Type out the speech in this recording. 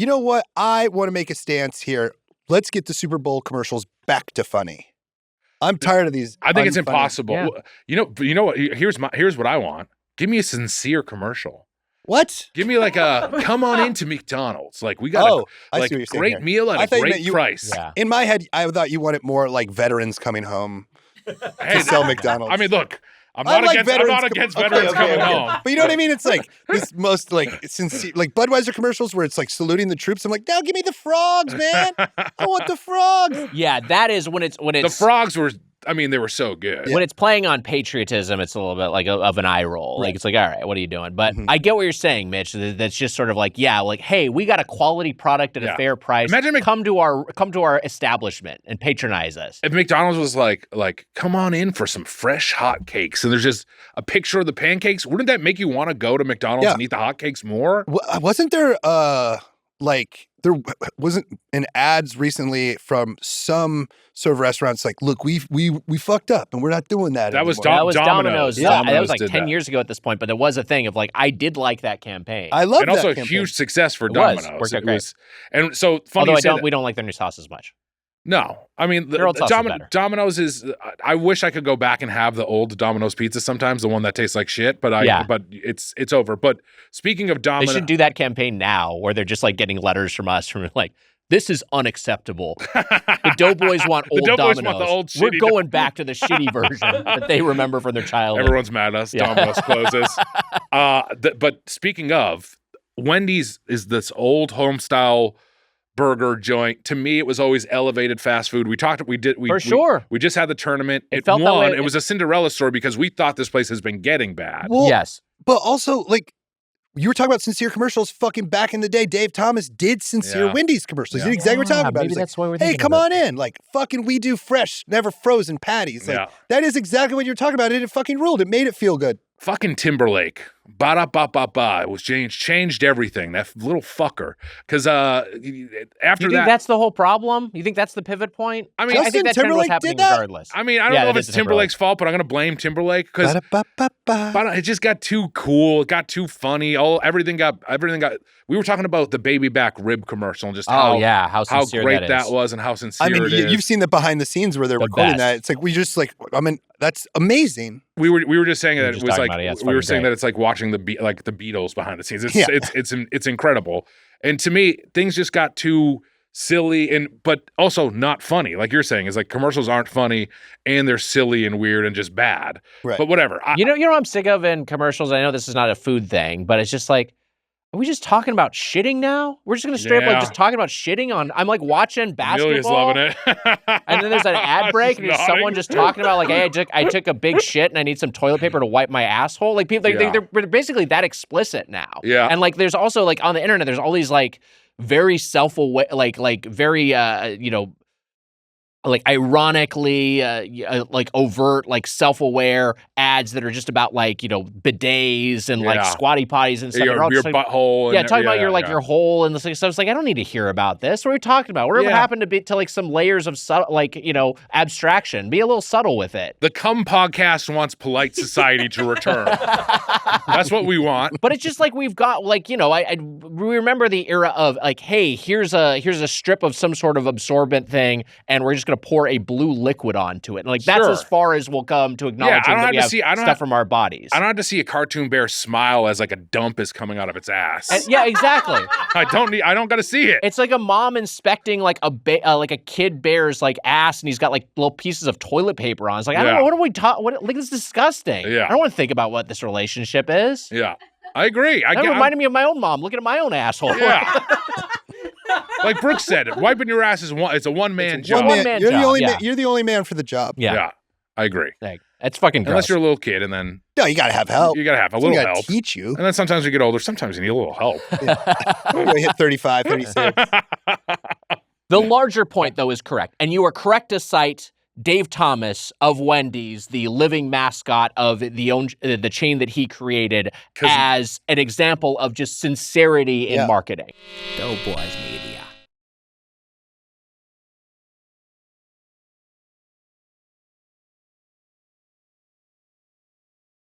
You know what? I want to make a stance here. Let's get the Super Bowl commercials back to funny. I'm tired of these. I think it's impossible. Yeah. You know what? Here's what I want. Give me a sincere commercial. What? Give me like a come on into McDonald's. Like we got a I see what you're saying great here. meal I at thought a you great meant you- price. Yeah. In my head, I thought you wanted more like veterans coming home Hey, to sell McDonald's. I mean, look, I'm I not like against veterans coming home. But you know what I mean? It's like this most like sincere, like Budweiser commercials where it's like saluting the troops. I'm like, no, give me the frogs, man. I want the frogs. Yeah, that is when it's The frogs were. I mean, they were so good. when it's playing on patriotism, it's a little bit like of an eye roll. Like it's like, all right, what are you doing? But I get what you're saying, Mitch. That's just sort of like, yeah, like, hey, we got a quality product at a fair price. Imagine come to our establishment and patronize us. If McDonald's was like, come on in for some fresh hot cakes, and there's just a picture of the pancakes, wouldn't that make you want to go to McDonald's and eat the hot cakes more? Wasn't there there wasn't an ads recently from some sort of restaurants like, look, we fucked up and we're not doing that That was anymore. That was Domino's. Yeah. That Domino's was like did 10 that. years ago at this point, but there was a thing of like, I did like that campaign. I love And that also a campaign. huge success for It was. Domino's. Worked out great. And so funny. Although you say we don't like their new sauce as much. No, I mean Their old sauce is better. Domino's is. I wish I could go back and have the old Domino's pizza sometimes, the one that tastes like shit. But but it's over. But speaking of They Domino's, should do that campaign now, where they're just like getting letters from us from like, this is unacceptable. The Doughboys want old Doughboys Domino's. want the old We're shitty going back to the shitty version that they remember from their childhood. Everyone's mad at us. Yeah. Domino's closes. But speaking of, Wendy's is this old home style burger joint. To me, it was always elevated fast food. We just had the tournament. It felt that won. way. It was a Cinderella story because we thought this place has been getting bad. Well, Yes. But also, like, you were talking about sincere commercials fucking back in the day. Dave Thomas did sincere Yeah. Wendy's commercials. Yeah. You exactly what we're talking about. Maybe He's that's like, why we're hey, thinking come of on in. Like, fucking we do fresh, never frozen patties. Like, that is exactly what you're talking about. And it fucking ruled. It made it feel good. Fucking Timberlake. Ba-da-ba-ba-ba. It was changed everything. That little fucker. Because after You that. think that's the whole problem? You think that's the pivot point? I mean, I think that trend was Timberlake happening did that? regardless. I mean, I don't know if it's Timberlake's fault, but I'm going to blame Timberlake because Ba-da-ba-ba-ba. it just got too cool. It got too funny. Everything got. We were talking about the baby back rib commercial and just how sincere great that is. was and how sincere I mean, it is. you've seen the behind the scenes where they're The recording best. that. It's like, we just like, I mean, that's amazing. We were just saying that it just was talking like about it. Yeah, it's we were fucking saying great. that it's like watching the Beatles behind the scenes. It's Yeah. it's incredible. And to me, things just got too silly but also not funny. Like you're saying, is like commercials aren't funny and they're silly and weird and just bad. Right. But whatever. You know what I'm sick of in commercials? I know this is not a food thing, but it's just like, are we just talking about shitting now? We're just going to straight up like Yeah. just talking about shitting on. I'm like watching basketball. Amelia's loving it. And then there's an ad break, and She's there's someone nodding. just talking about like, hey, I took a big shit, and I need some toilet paper to wipe my asshole. Like people, Yeah. they're basically that explicit now. Yeah. And like, there's also like on the internet, there's all these like very self-aware, like very like ironically like overt, like self-aware ads that are just about like, bidets and like Yeah. squatty potties and stuff. your They're all just, like, butthole. yeah, and, talking about your like your hole and the stuff. So it's like, I don't need to hear about this. What are we talking about? Whatever Yeah. happened to like some layers of abstraction? Be a little subtle with it. The Cum podcast wants polite society to return. That's what we want. But it's just like we've got like, I remember the era of like, hey, here's a strip of some sort of absorbent thing, and we're just gonna pour a blue liquid onto it. And like that's Sure. as far as we'll come to acknowledging that we have stuff from our bodies. I don't have to see a cartoon bear smile as like a dump is coming out of its ass. Yeah, exactly. I don't got to see it. It's like a mom inspecting like a kid bear's like ass, and he's got like little pieces of toilet paper on. It's like, I don't Yeah. know, what are we talking? Like, it's disgusting. Yeah. I don't want to think about what this relationship is. Yeah, I agree. That reminded me of my own mom looking at my own asshole. Yeah. Like Brooke said, wiping your ass is it's a one-man job. one-man You're job, the only yeah. man. You're the only man for the job. Yeah. I agree. Like, it's fucking gross. Unless you're a little kid, and then No, you gotta have help. you got to have a Someone little gotta help. teach you. And then sometimes you get older. Sometimes you need a little help. You're gonna hit 35, 36. The larger point, though, is correct. And you are correct to cite Dave Thomas of Wendy's, the living mascot of the chain that he created, as an example of just sincerity in marketing. Doughboys Media.